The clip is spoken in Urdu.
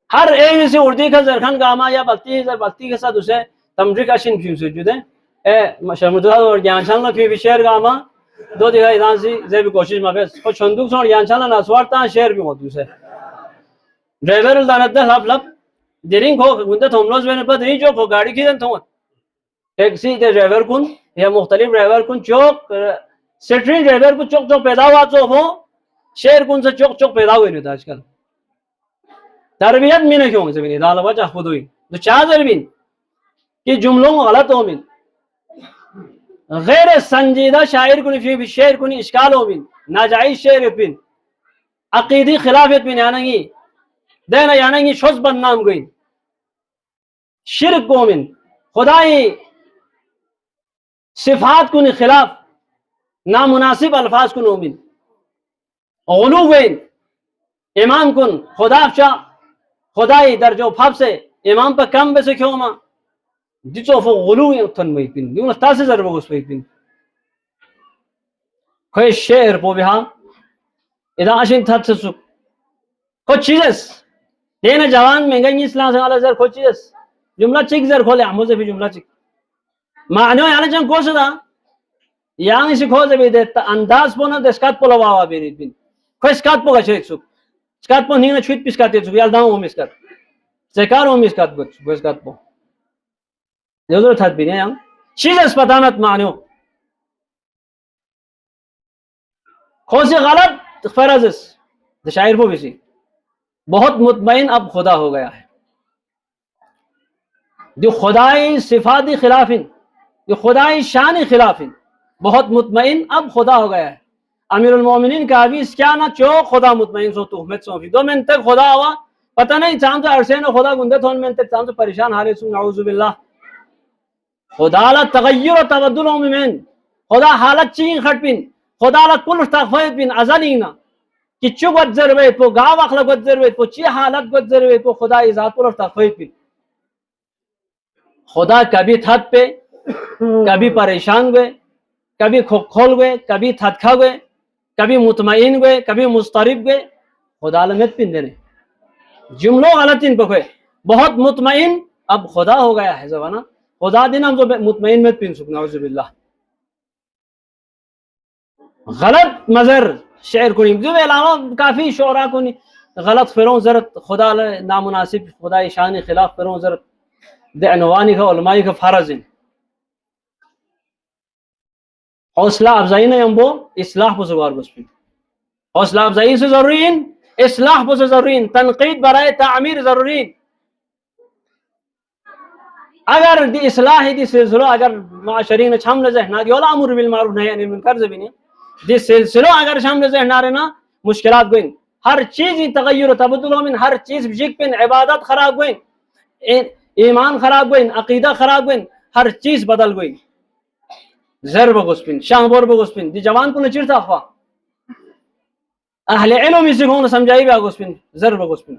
هر ایسی اردی کا زرخان گاما یا بلتی کے ساتھ اسے تمری کا شن فیو سجود ہے شرمدہ اور گیان چانلا فیو شہر گاما دو دیگا ایدان سی زیبی کوشش مفیس خود شندوک سون گیان چانلا ناسوارتا شہر بھی موتو سے ڈرائیور الدانت لب لب دیرین کو گندہ تھوملوز وینے پر دین چوک گاڑی کی دن تھومت ٹیکسی کے ڈرائیور کن یا مختلف ڈرائیور کن چوک سٹرین ڈرائیور کو چوک چوک پیدا ہوا تو ہو شہر کن سے چوک چوک پیدا ہوئی نہیں تھا آج کل تربیت میں نے کیوں زمینی دالا وجہ خود ہوئی تو چاہ ضربین کہ جملوں غلط ہو من غیر سنجیدہ شاعر کنی فی شعر کنی اشکال ہو من ناجائز شعر پن عقیدی خلافت پن یعنی دینا یعنی شوز بدنام گئی شرک کو من خدای صفات کنی خلاف نامناسب الفاظ کن من غلو گئی امام کن خدا افشا خدای درجو پھاپ سے امام پر کم بے سے کیوں ماں دیچو فو غلو تن میں پن دیون تاسے ضرب گوس پہ پن کوئی شعر پو بہا اذا اشن تھت سے سک کچھ چیزس دینا جوان میں گئی اسلام سے اللہ زر کچھ چیزس جملہ چک زر کھولے ہموزے بھی جملہ چک معنیو یعنی چن کو سدا یعنی سے کھوزے بھی دیتا انداز پونا دسکات پو لواوا بیرید پن کوئی اسکات پو گچھے ایک سک اسکات پو نینا چھویت پی اسکات سک یال داؤں ہم اسکات سیکار ہم اسکات گچھ اسکات پو جزر تھت بھی نہیں چیز اس پتانت معنیو خوصی غلط فرض اس شاعر کو بھی سی بہت مطمئن اب خدا ہو گیا ہے جو خدای صفاتی خلافن جو خدای شان خلافن بہت مطمئن اب خدا ہو گیا ہے امیر المومنین کا بھی اس کیا نہ چو خدا مطمئن سو تحمت سو فی 2 منٹ تک خدا ہوا پتہ نہیں چاند تو عرصے نے خدا گندے تھون منٹ تک چاند تو پریشان حالے سو نعوذ باللہ خدا لا تغیر و تبدل من خدا حالت چین خٹ پین خدا لا کل تغفیت پین ازلینا کہ چو گت ضرورت پو گاو اخلا گت ضرورت پو چی حالت گت ضرورت پو خدا ذات پر تغفیت پین خدا کبھی تھت پہ کبھی پریشان ہوئے کبھی کھول ہوئے کبھی تھت کھا ہوئے کبھی مطمئن ہوئے کبھی مضطرب ہوئے خدا لمت پین دینے جملوں غلطین پہ بہت مطمئن اب خدا ہو گیا ہے زبانہ خدا دینا ہم تو مطمئن مت پین سکنا نعوذ باللہ غلط مظہر شعر کنی جو علاوہ کافی شعراء کنی غلط فرون زرت خدا نامناسب خدا شان خلاف فرون زرت دے عنوانی کا علمائی کا فرض ہیں حوصلہ افزائی نہیں ہم وہ اصلاح پہ سوار بس پہ حوصلہ افزائی سے ضروری ہیں اصلاح پہ سے ضروری ہیں تنقید برائے تعمیر ضروری ہیں اگر دی اصلاح دی سلسلہ اگر معاشرین شامل ذہنہ دی اولا امر بالمعروف نہی عن المنکر زبینی دی سلسلہ اگر شامل ذہنہ رہنا مشکلات گوئیں ہر چیز تغیر و تبدل من ہر چیز بجک پن عبادت خراب گوئیں ایمان خراب گوئیں عقیدہ خراب گوئیں ہر چیز بدل گوئیں زر بگوس پن شاہ بور بگوس پن دی جوان کو نچرتا خواہ اہل علم اسی کو سمجھائی بھی آگوس پن زر بگوس پن